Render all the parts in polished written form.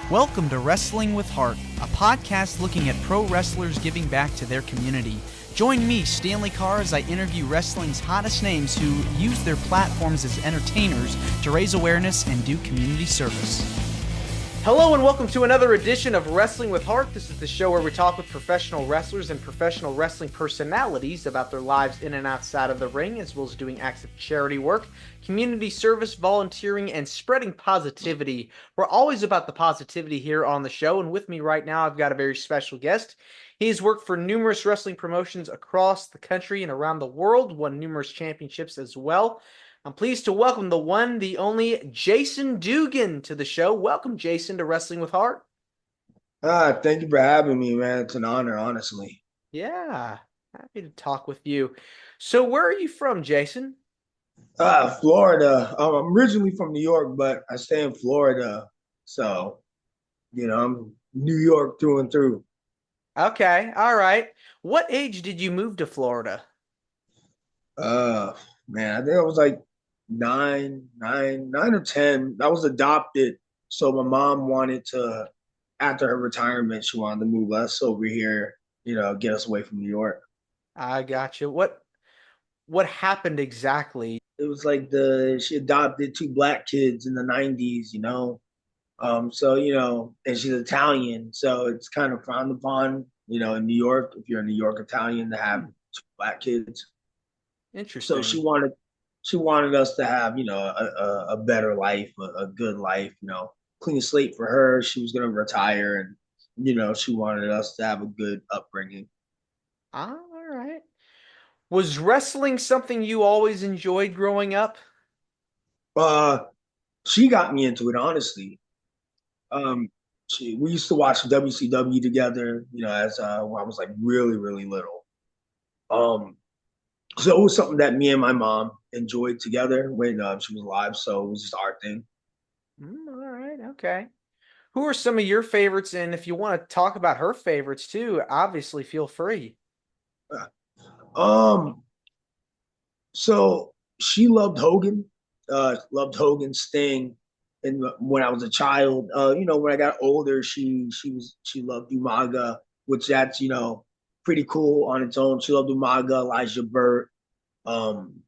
Welcome to Wrestling with Heart, a podcast looking at pro wrestlers giving back to their community. Join me, Stanley Carr, as I interview wrestling's hottest names who use their platforms as entertainers to raise awareness and do community service. Hello and welcome to another edition of Wrestling with Heart. This is the show where we talk with professional wrestlers and professional wrestling personalities about their lives in and outside of the ring, as well as doing acts of charity work, community service, volunteering, and spreading positivity. We're always about the positivity here on the show, and with me right now, I've got a very special guest. He's worked for numerous wrestling promotions across the country and around the world, won numerous championships as well. I'm pleased to welcome the one, the only Jason Dugan to the show. Welcome, Jason, to Wrestling with Heart. Thank you for having me, man. It's an honor, honestly. Yeah, happy to talk with you. So where are you from, Jason? Florida. I'm originally from New York, but I stay in Florida. So, I'm New York through and through. Okay, all right. What age did you move to Florida? Man, I think I was like nine or 10. I was adopted. So my mom wanted to, after her retirement, she wanted to move us over here, get us away from New York. I got you. What happened exactly? It was like she adopted two black kids in the 90s, and she's Italian, so it's kind of frowned upon, in New York, if you're a New York Italian, to have two black kids. Interesting. So she wanted us to have, a better life, a good life, clean slate for her. She was gonna retire, and she wanted us to have a good upbringing. All right. Was wrestling something you always enjoyed growing up? Uh, she got me into it, honestly. Um, we used to watch WCW together, as when I was like really, really little. Um, so it was something that me and my mom enjoyed together when she was alive. So it was just our thing. All right, okay. Who are some of your favorites? And if you want to talk about her favorites too, obviously feel free. Um, so she loved Hogan, Sting, and when I was a child, when I got older, she loved Umaga, which that's pretty cool on its own. She loved Umaga, Elijah Burt, um,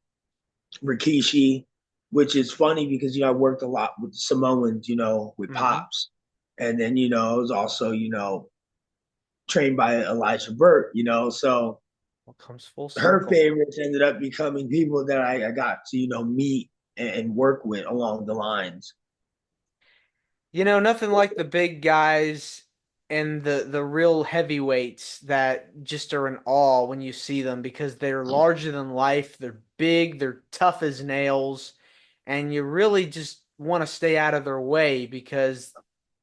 Rikishi, which is funny because I worked a lot with the Samoans, with Mm-hmm. Pops, and then I was also trained by Elijah Burt, so What comes full her circle? favorites ended up becoming people that I got to meet and work with along the lines. Nothing like the big guys and the real heavyweights that just are in awe when you see them because they're larger than life, they're big, they're tough as nails, and you really just want to stay out of their way because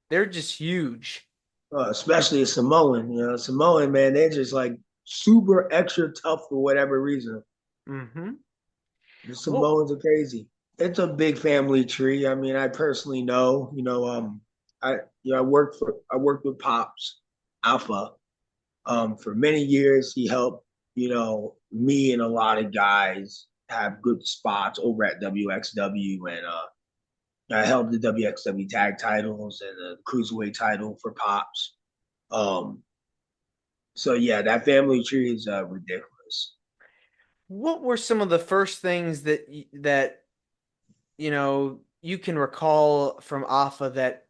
they're just huge. Especially a Samoan. Samoan, man, they're just like super extra tough for whatever reason. Mm-hmm. The Well, Samoans are crazy. It's a big family tree. I mean, I personally know, I worked with Pops, Afa, for many years. He helped, me and a lot of guys have good spots over at WXW, and I held the WXW tag titles and the cruiserweight title for Pops. Um, so yeah, that family tree is ridiculous. what were some of the first things that you can recall from Afa, that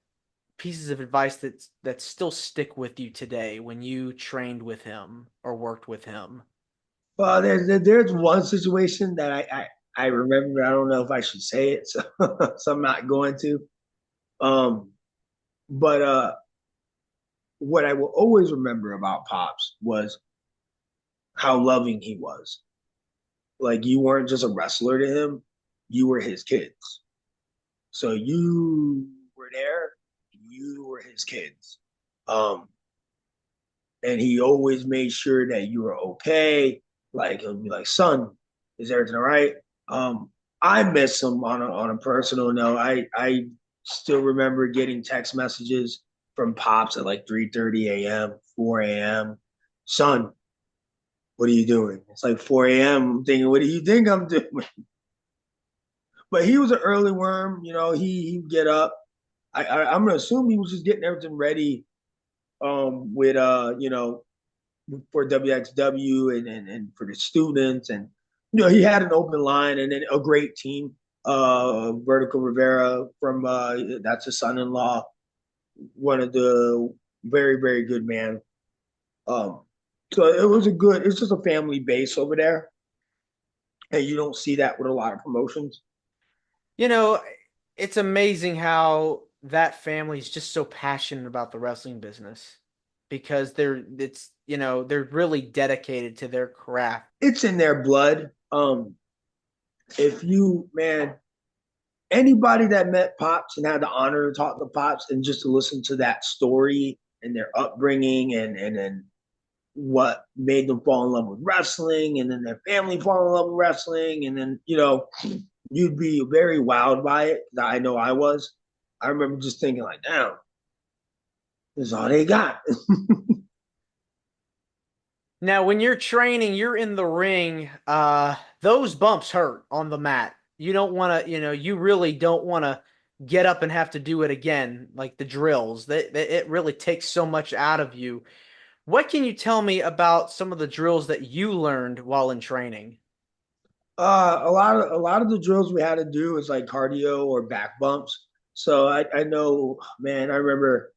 pieces of advice that still stick with you today when you trained with him or worked with him? Well, there's one situation that I remember. I don't know if I should say it, so, so I'm not going to. Um, but what I will always remember about Pops was how loving he was. Like, you weren't just a wrestler to him; you were his kids. So you were there. You were his kids. Um, and he always made sure that you were okay. Like, he'll be like, "Son, is everything all right?" I miss him on a personal note. I still remember getting text messages from Pops at like 3:30 a.m., 4 a.m. "Son, what are you doing?" It's like 4 a.m. I'm thinking, "What do you think I'm doing?" But he was an early worm. He'd get up. I'm gonna assume he was just getting everything ready with for WXW and for the students, and he had an open line and then a great team. Vertical Rivera from that's his son-in-law, one of the very very good man. Um, so it's just a family base over there, and you don't see that with a lot of promotions. You know, it's amazing how that family is just so passionate about the wrestling business because they're really dedicated to their craft. It's in their blood. If you man, anybody that met Pops and had the honor to talk to Pops and just to listen to that story and their upbringing and what made them fall in love with wrestling and then their family fall in love with wrestling and then you'd be very wowed by it. I know I was. I remember just thinking like, damn, this is all they got. Now, when you're training, you're in the ring, those bumps hurt on the mat. You don't want to, you really don't want to get up and have to do it again, like the drills. It really takes so much out of you. What can you tell me about some of the drills that you learned while in training? A lot of the drills we had to do is like cardio or back bumps. So I know, man. I remember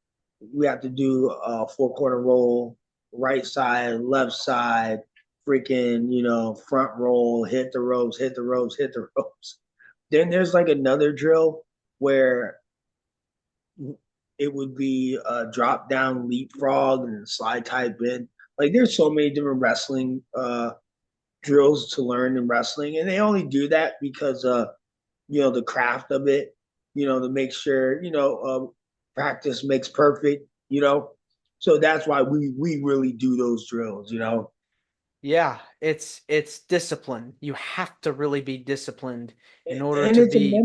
we had to do a four-corner roll, right side, left side, freaking front roll, hit the ropes, hit the ropes, hit the ropes. Then there's like another drill where it would be a drop down leapfrog and slide type in. Like there's so many different wrestling drills to learn in wrestling, and they only do that because the craft of it, to make sure practice makes perfect. So that's why we really do those drills. Yeah, it's discipline. You have to really be disciplined in order And to be.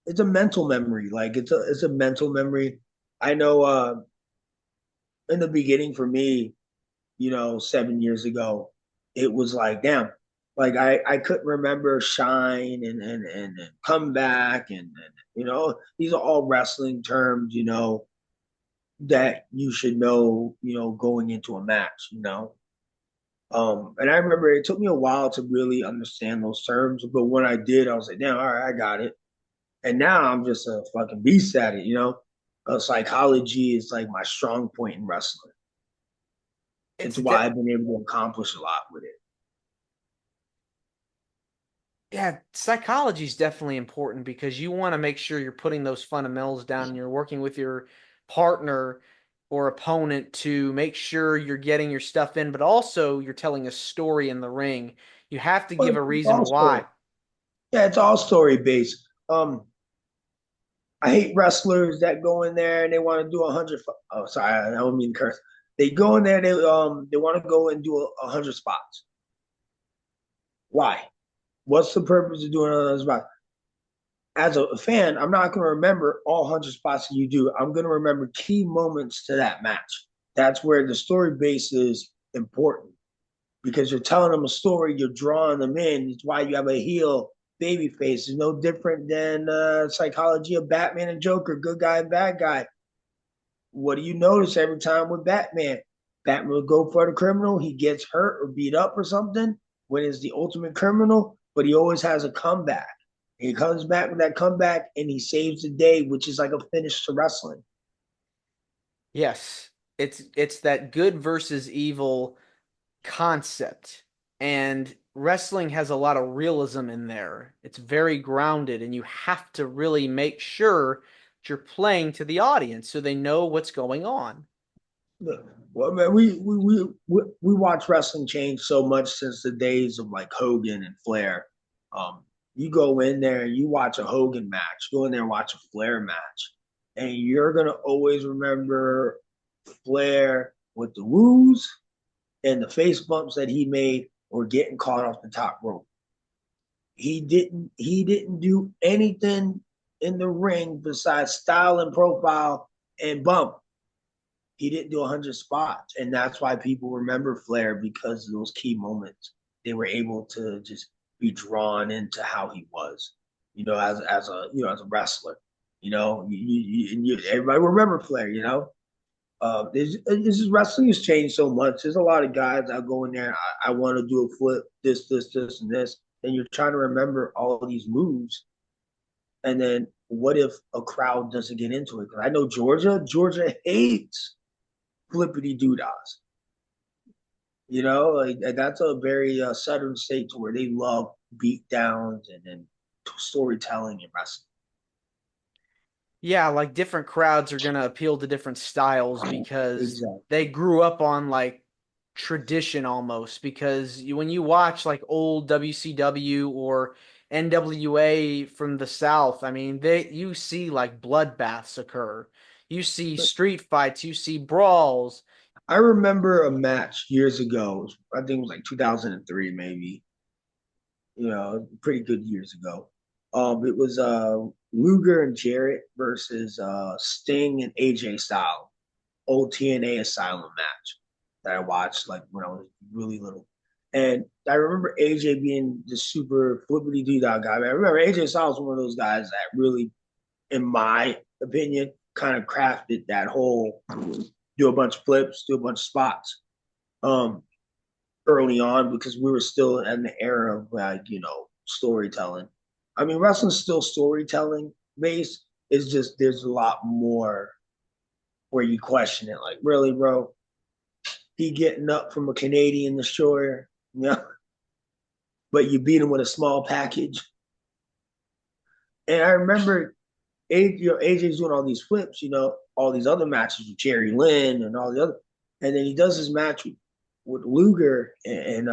it's a mental memory. Like it's a mental memory. I know in the beginning for me, 7 years ago, it was like, damn, like I couldn't remember Shine and Comeback and these are all wrestling terms, that you should know, going into a match. And I remember it took me a while to really understand those terms, but when I did, I was like, damn, all right, I got it. And now I'm just a fucking beast at it. Psychology is like my strong point in wrestling. It's It's why de I've been able to accomplish a lot with it. Yeah, psychology is definitely important because you want to make sure you're putting those fundamentals down and you're working with your partner or opponent to make sure you're getting your stuff in, but also you're telling a story in the ring. You have to But give a it's all reason story. why. Yeah, it's all story based. I hate wrestlers that go in there and they want to do 100. Oh, sorry, I don't mean to curse. They go in there, they want to go and do 100 spots. Why? What's the purpose of doing 100 spots? As a fan, I'm not going to remember all 100 spots that you do. I'm going to remember key moments to that match. That's where the story base is important because you're telling them a story, you're drawing them in. It's why you have a heel baby face. It's no different than psychology of Batman and Joker, good guy and bad guy. What do you notice every time with Batman? Batman will go for the criminal, he gets hurt or beat up or something when he's the ultimate criminal, but he always has a comeback. He comes back with that comeback and he saves the day, which is like a finish to wrestling. Yes, it's that good versus evil concept. And wrestling has a lot of realism in there. It's very grounded, and you have to really make sure that you're playing to the audience so they know what's going on. Well, man, we watch wrestling change so much since the days of like Hogan and Flair. You go in there and you watch a Hogan match, go in there and watch a Flair match, and you're gonna always remember Flair with the woos and the face bumps that he made or getting caught off the top rope. He didn't do anything in the ring besides style and profile and bump. He didn't do 100 spots, and that's why people remember Flair because of those key moments. They were able to just be drawn into how he was, as a wrestler. Everybody remember Flair. This is wrestling has changed so much. There's a lot of guys that go in there. I want to do a flip, this, and this, and you're trying to remember all of these moves. And then what if a crowd doesn't get into it? Because I know Georgia hates flippity doodas. Like that's a very southern state to where they love beat downs and storytelling and wrestling. Yeah, like different crowds are gonna appeal to different styles because Exactly. they grew up on like tradition almost. Because when you watch like old WCW or NWA from the South, I mean, you see like bloodbaths occur. You see street fights, you see brawls. I remember a match years ago. I think it was like 2003, maybe. Pretty good years ago. It was Luger and Jarrett versus Sting and AJ Styles, old TNA Asylum match that I watched like when I was really little. And I remember AJ being the super flippity doo guy. I remember AJ Styles was one of those guys that really, in my opinion, kind of crafted that whole do a bunch of flips, do a bunch of spots. Um, Early on because we were still in the era of like storytelling. I mean, wrestling's still storytelling based. It's just there's a lot more where you question it. Like, really, bro? He getting up from a Canadian destroyer, but you beat him with a small package. And I remember AJ's doing all these flips, all these other matches with Jerry Lynn and all the other, and then he does his match with Luger and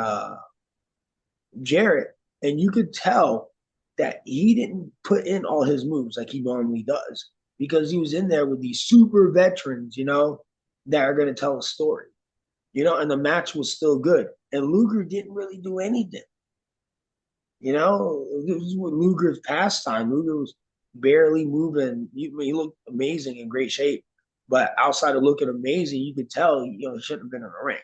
Jarrett, and you could tell that he didn't put in all his moves like he normally does because he was in there with these super veterans, that are going to tell a story, and the match was still good. And Luger didn't really do anything. This is what Luger's pastime. Luger was barely moving. He looked amazing, in great shape, but outside of looking amazing, you could tell, he shouldn't have been in the ring.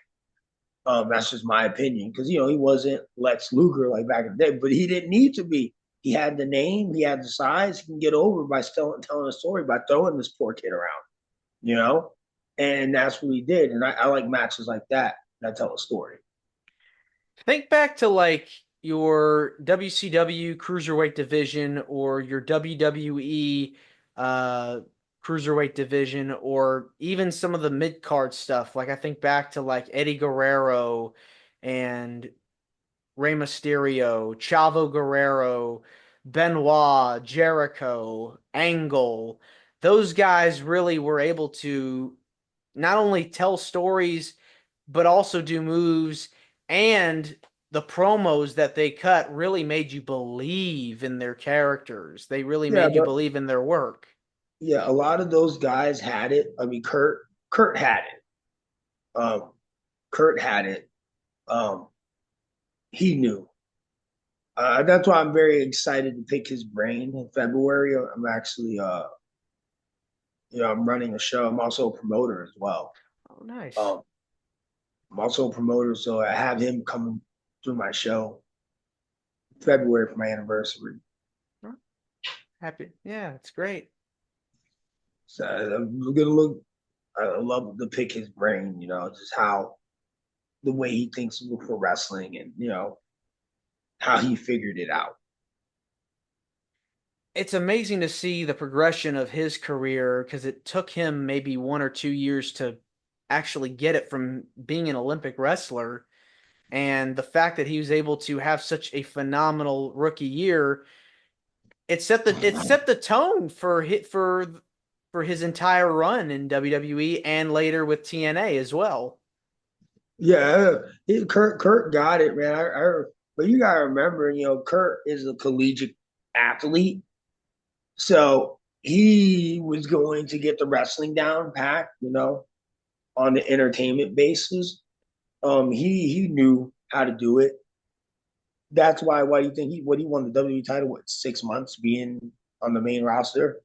That's just my opinion because he wasn't Lex Luger like back in the day, but he didn't need to be. He had the name, he had the size. He can get over by still telling a story by throwing this poor kid around, you know, and that's what he did. And I like matches like that tell a story. Think back to like your WCW cruiserweight division or your WWE uh, cruiserweight division, or even some of the mid card stuff. Like I think back to like Eddie Guerrero and Rey Mysterio, Chavo Guerrero, Benoit, Jericho, Angle. Those guys really were able to not only tell stories but also do moves, and the promos that they cut really made you believe in their characters. They really Yeah, made you but believe in their work. yeah, a lot of those guys had it. I mean, Kurt had it. Um, Kurt had it. Um, he knew. That's why I'm very excited to pick his brain in February. I'm actually I'm running a show. I'm also a promoter as well. Oh, nice. Um, I'm also a promoter, so I have him come through my show February for my anniversary. Happy. Yeah, it's great. So I'm gonna look. I love to pick his brain. Just how the way he thinks for wrestling, and how he figured it out. It's amazing to see the progression of his career because it took him maybe 1 or 2 years to actually get it from being an Olympic wrestler. And the fact that he was able to have such a phenomenal rookie year, it set the tone for his entire run in WWE and later with TNA as well. Yeah, Kurt got it, man. But you gotta remember, Kurt is a collegiate athlete, so he was going to get the wrestling down pat, on the entertainment basis. He knew how to do it. That's why do you think he won the WWE title? What, 6 months being on the main roster?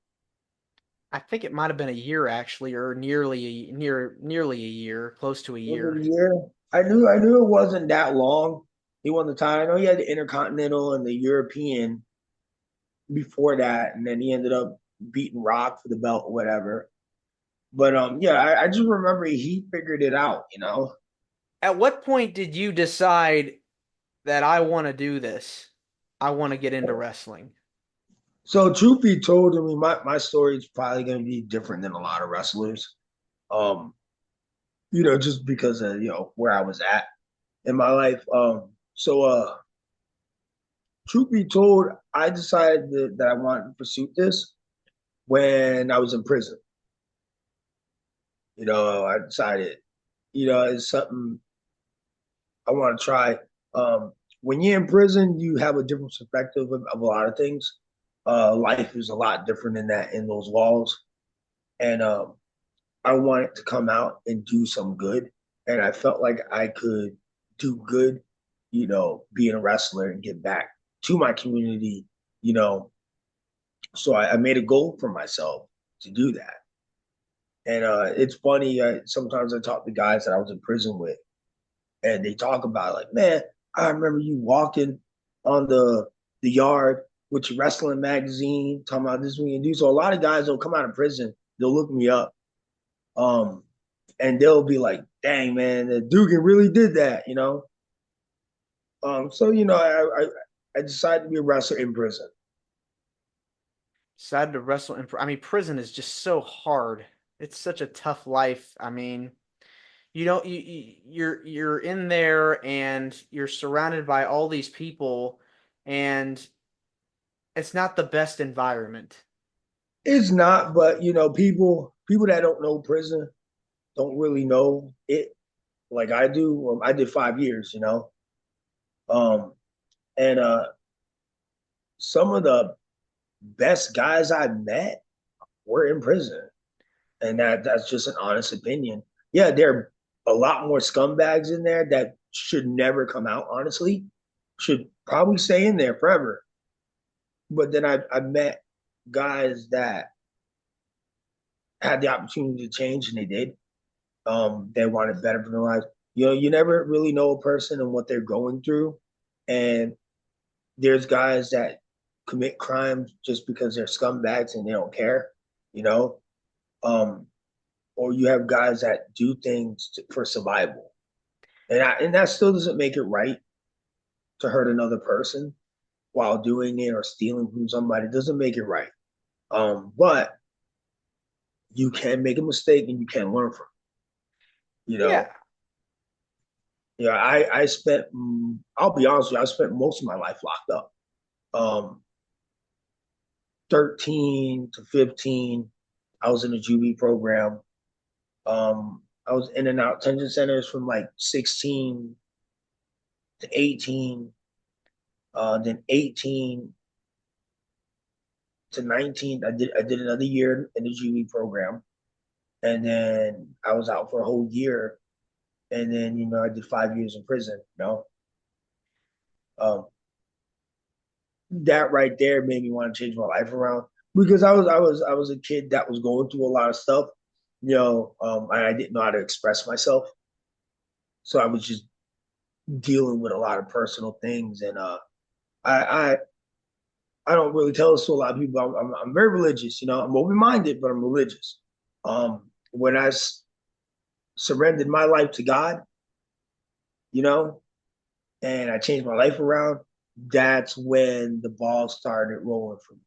I think it might have been a year actually, or nearly a year, close to a Was it year. a year? I knew it wasn't that long. He won the title. I know he had the Intercontinental and the European before that, and then he ended up beating Rock for the belt or whatever. But yeah, I just remember he figured it out, you know. At what point did you decide that I want to do this? I want to get into wrestling. So truth be told, I mean, my story is probably going to be different than a lot of wrestlers. Um, just because of where I was at in my life. So truth be told, I decided that I wanted to pursue this when I was in prison. I decided, it's something I want to try. When you're in prison, you have a different perspective of a lot of things. Life is a lot different in those walls, and I wanted to come out and do some good, and I felt like I could do good, being a wrestler and give back to my community, you know. So I made a goal for myself to do that, and it's funny. Sometimes I talk to guys that I was in prison with, and they talk about like, man, I remember you walking on the yard with your wrestling magazine, talking about this we can do. So a lot of guys will come out of prison, they'll look me up, um, and they'll be like, dang man, the Dugan really did that. So I decided to be a wrestler in prison. Decided to wrestle in. I mean, prison is just so hard. It's such a tough life. I mean, you don't you're in there and you're surrounded by all these people, and it's not the best environment. It's not, but people that don't know prison don't really know it like I do. I did 5 years. Um, and some of the best guys I met were in prison, and that's just an honest opinion. Yeah, there are a lot more scumbags in there that should never come out. Honestly, should probably stay in there forever. But then I met guys that had the opportunity to change, and they did. They wanted better for their lives. You never really know a person and what they're going through, and there's guys that commit crimes just because they're scumbags and they don't care, you know. Um, or you have guys that do things for survival, and that still doesn't make it right to hurt another person while doing it or stealing from somebody. It doesn't make it right. But you can make a mistake and you can learn from it, you Yeah. know. Yeah, I spent. I'll be honest with you. I spent most of my life locked up. 13 to 15, I was in a juvie program. I was in and out detention centers from like 16 to 18, then 18 to 19. I did another year in the juvie program, and then I was out for a whole year, and then I did 5 years in prison. Um, that right there made me want to change my life around because I was a kid that was going through a lot of stuff, and I didn't know how to express myself, so I was just dealing with a lot of personal things, and I I I don't really tell this to a lot of people. I'm very religious, I'm open minded, but I'm religious. When surrendered my life to God, you know, and I changed my life around, that's when the ball started rolling for me.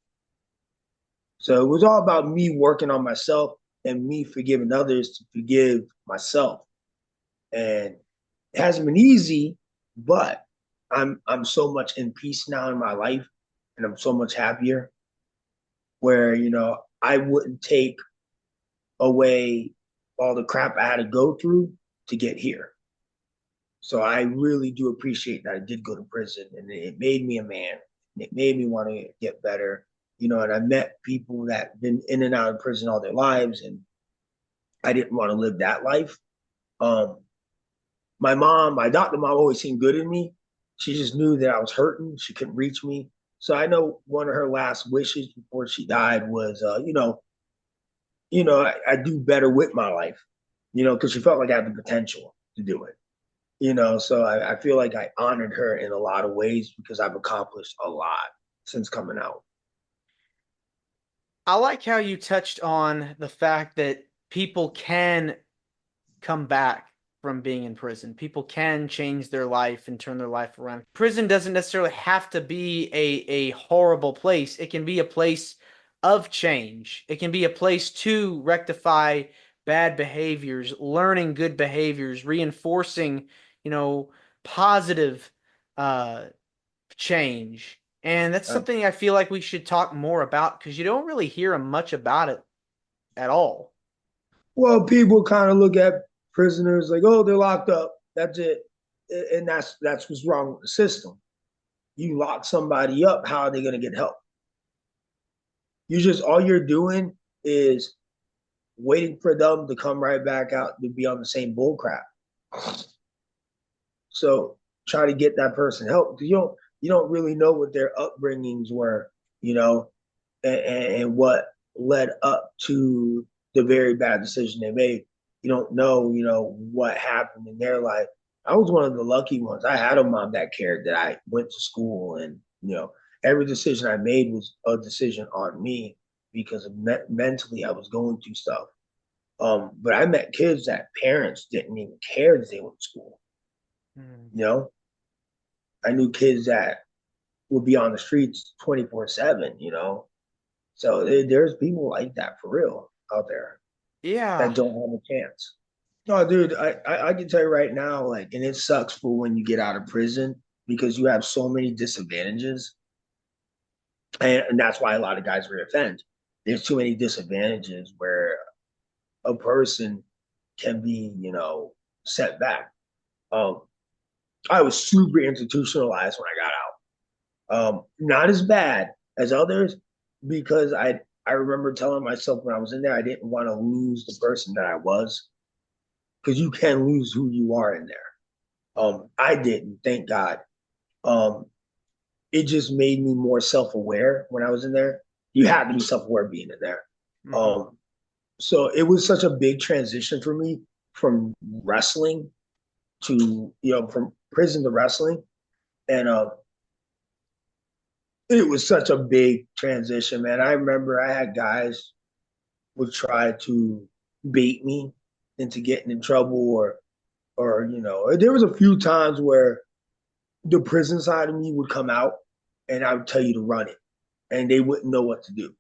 So it was all about me working on myself and me forgiving others to forgive myself. And it hasn't been easy, but I'm so much in peace now in my life, and I'm so much happier. Where I wouldn't take away all the crap I had to go through to get here. So I really do appreciate that I did go to prison, and it made me a man. It made me want to get better, and I met people that been in and out of prison all their lives, and I didn't want to live that life. Um, my doctor mom always seen good in me. She just knew that I was hurting. She couldn't reach me. So I know one of her last wishes before she died was, I do better with my life, because she felt like I had the potential to do it. So I feel like I honored her in a lot of ways because I've accomplished a lot since coming out. I like how you touched on the fact that people can come back from being in prison. People can change their life and turn their life around. Prison doesn't necessarily have to be a horrible place. It can be a place of change. It can be a place to rectify bad behaviors, learning good behaviors, reinforcing, you know, positive uh change. And that's Uh, something I feel like we should talk more about because you don't really hear much about it at all. well, people kind of look at prisoners like, oh, they're locked up. That's it, and that's what's wrong with the system. You lock somebody up, how are they going to get help? You just all you're doing is waiting for them to come right back out to be on the same bull crap. So try to get that person help. You don't really know what their upbringings were, you know, and what led up to the very bad decision they made. You don't know, what happened in their life. I was one of the lucky ones. I had a mom that cared that I went to school, and every decision I made was a decision on me because mentally I was going through stuff. But I met kids that parents didn't even care that they went to school. Hmm. You know, I knew kids that would be on the streets 24/7. So there's people like that for real out there Yeah. that don't have a chance. No, dude, I can tell you right now, like, and it sucks for when you get out of prison because you have so many disadvantages, and that's why a lot of guys reoffend. There's too many disadvantages where a person can be, set back. Um, I was super institutionalized when I got out. Not as bad as others because I remember telling myself when I was in there I didn't want to lose the person that I was because you can lose who you are in there. I didn't, thank God. Um, it just made me more self aware when I was in there. You had to be self aware being in there. Hmm. Um, so it was such a big transition for me from wrestling to from prison to wrestling, and it was such a big transition, man. I remember I had guys would try to bait me into getting in trouble, or there was a few times where the prison side of me would come out and I would tell you to run it, and they wouldn't know what to do.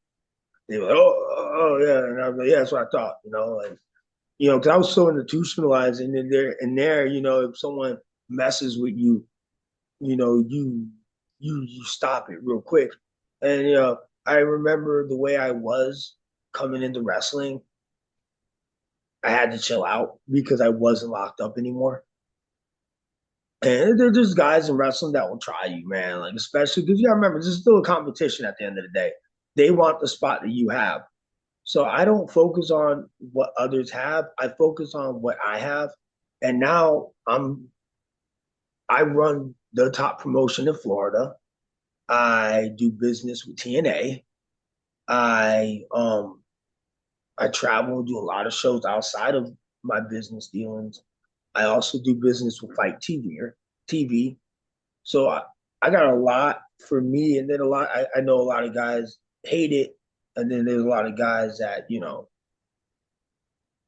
They were like, oh yeah, and I was like, yeah, that's what I thought, and because I was so institutionalized, and then there, if someone messes with you, you stop it real quick. And I remember the way I was coming into wrestling. I had to chill out because I wasn't locked up anymore. And there's just guys in wrestling that will try you, man. Like especially because you gotta remember, this is still a competition at the end of the day. They want the spot that you have. So I don't focus on what others have. I focus on what I have. And now I run the top promotion in Florida. I do business with TNA. I travel and do a lot of shows outside of my business dealings. I also do business with Fight TV or TV. So I got a lot for me, and then I know a lot of guys hate it, and then there's a lot of guys that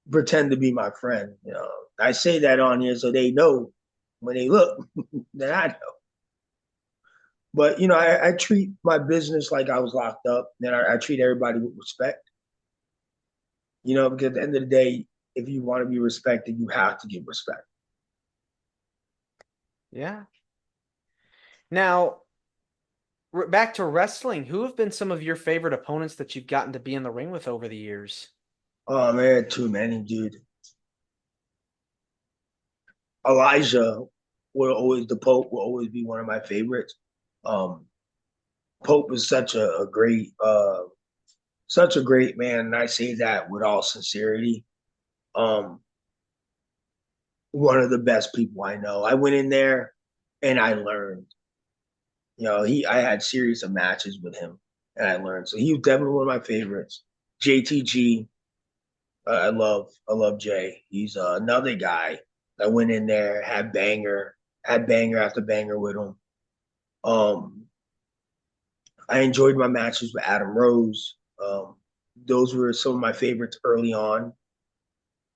pretend to be my friend. I say that on here so they know when they look that I know. But I treat my business like I was locked up, and I treat everybody with respect. Because at the end of the day, if you want to be respected, you have to give respect. Yeah. Now, back to wrestling. Who have been some of your favorite opponents that you've gotten to be in the ring with over the years? Oh man, too many, dude. Elijah the Pope will always be one of my favorites. Um, Pope is such a great man, and I say that with all sincerity. Um, One of the best people I know. I went in there and I learned. I had series of matches with him, and I learned. So he was definitely one of my favorites. JTG, I love Jay. He's another guy that went in there, had banger after banger with him. Um, I enjoyed my matches with Adam Rose. Those were some of my favorites early on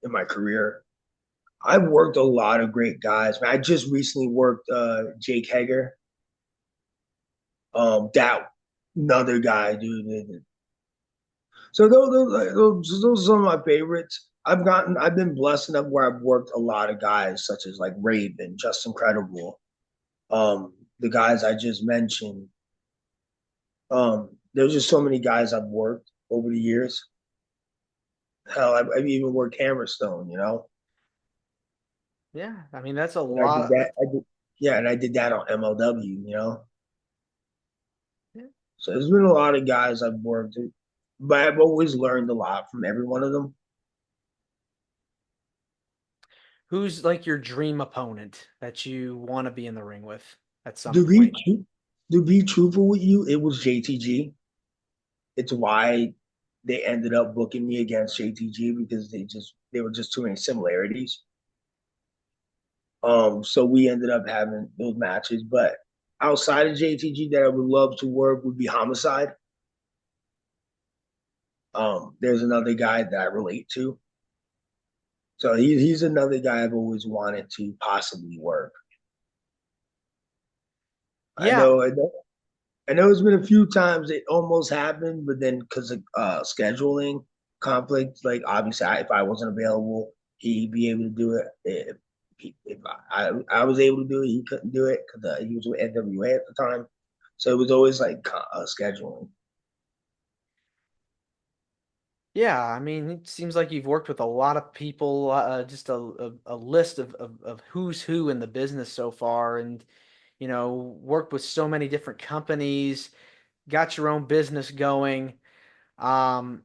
in my career. I've worked a lot of great guys. I just recently worked Jake Hager. That another guy, dude. So those are some of my favorites. I've been blessed enough where I've worked a lot of guys such as like Raven, Just Incredible, the guys I just mentioned. There's just so many guys I've worked over the years. Hell, I've even worked Hammerstone, you know. Yeah, I mean that's a And I did lot. that. Yeah, and I did that on MLW, you know. Yeah. So there's been a lot of guys I've worked with, but I've always learned a lot from every one of them. Who's like your dream opponent that you want to be in the ring with at some To be point? to be truthful with you, it was JTG. It's why they ended up booking me against JTG because they were just too many similarities. So we ended up having those matches. But outside of JTG, that I would love to work would be Homicide. There's another guy that I relate to. So he's another guy I've always wanted to possibly work. I Yeah, know, I know, I know. It's been a few times it almost happened, but then because of scheduling conflict, like obviously, if I wasn't available, he'd be able to do it. If I was able to do it, he couldn't do it because he was with NWA at the time. So it was always like scheduling. yeah. I mean, it seems like you've worked with a lot of people, just a list of who's who in the business so far, and worked with so many different companies, got your own business going. Um,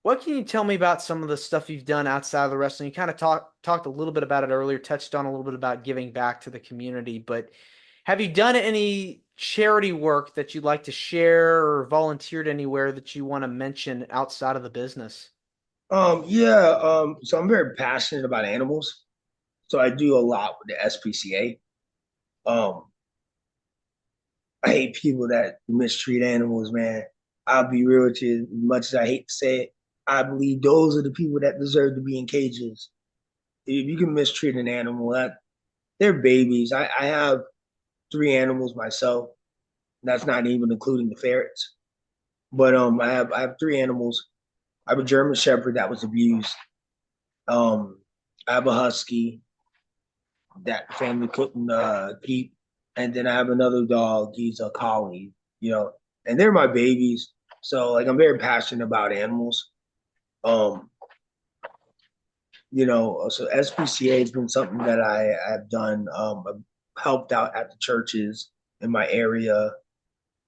what can you tell me about some of the stuff you've done outside of the wrestling? You kind of talked a little bit about it earlier, touched on a little bit about giving back to the community, but have you done any charity work that you'd like to share or volunteered anywhere that you want to mention outside of the business? Yeah. So I'm very passionate about animals. So I do a lot with the SPCA. Um, I hate people that mistreat animals, man. I'll be real with you. As much as I hate to say it, I believe those are the people that deserve to be in cages. If you can mistreat an animal, they're babies. I have three animals myself. That's not even including the ferrets. But I have three animals. I have a German Shepherd that was abused. Um, I have a Husky that family couldn't keep, and then I have another dog. He's a collie, you know, and they're my babies. So like I'm very passionate about animals. Um, so SPCA has been something that I have done. I've helped out at the churches in my area.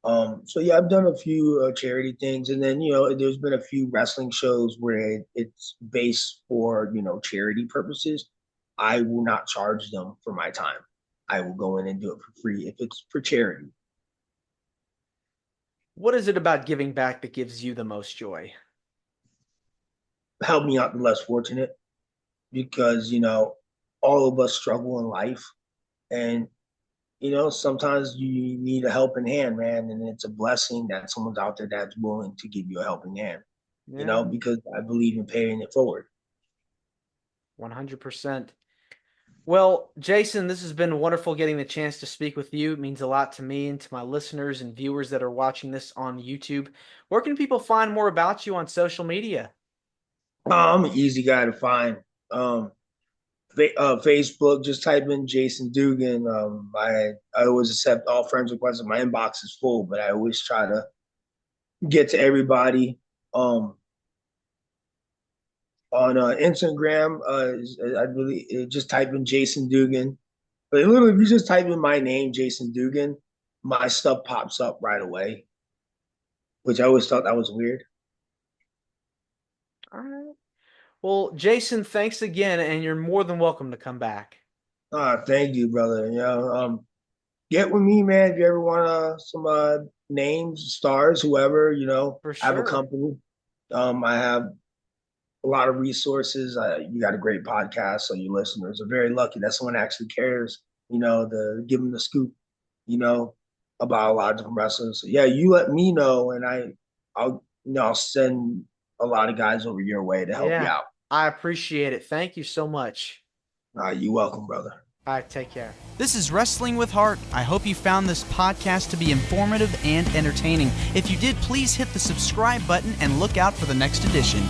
So yeah, I've done a few charity things, and then there's been a few wrestling shows where it's based for charity purposes. I will not charge them for my time. I will go in and do it for free if it's for charity. What is it about giving back that gives you the most joy? Help me out the less fortunate because all of us struggle in life, and sometimes you need a helping hand, man, and it's a blessing that someone's out there that's willing to give you a helping hand. Yeah, Because I believe in paying it forward. 100%. Well, Jason, this has been wonderful getting the chance to speak with you. It means a lot to me and to my listeners and viewers that are watching this on YouTube. Where can people find more about you on social media? I'm an easy guy to find. Um, Facebook, just type in Jason Dugan. I always accept all friends requests. My inbox is full, but I always try to get to everybody. Um, on Instagram, I really just type in Jason Dugan. But literally, if you just type in my name, Jason Dugan, my stuff pops up right away, which I always thought that was weird. All right. Well, Jason, thanks again, and you're more than welcome to come back. Thank you, brother. Get with me, man. If you ever want some names, stars, whoever, For I have a sure. company. I have a lot of resources. You got a great podcast, so your listeners are very lucky that someone actually cares, to give them the scoop, you know, about a lot of different wrestlers. So yeah, you let me know, and I'll I'll send a lot of guys over your way to help you Yeah, out. I appreciate it. Thank you so much. You're welcome, brother. All right, take care. This is Wrestling with Heart. I hope you found this podcast to be informative and entertaining. If you did, please hit the subscribe button and look out for the next edition.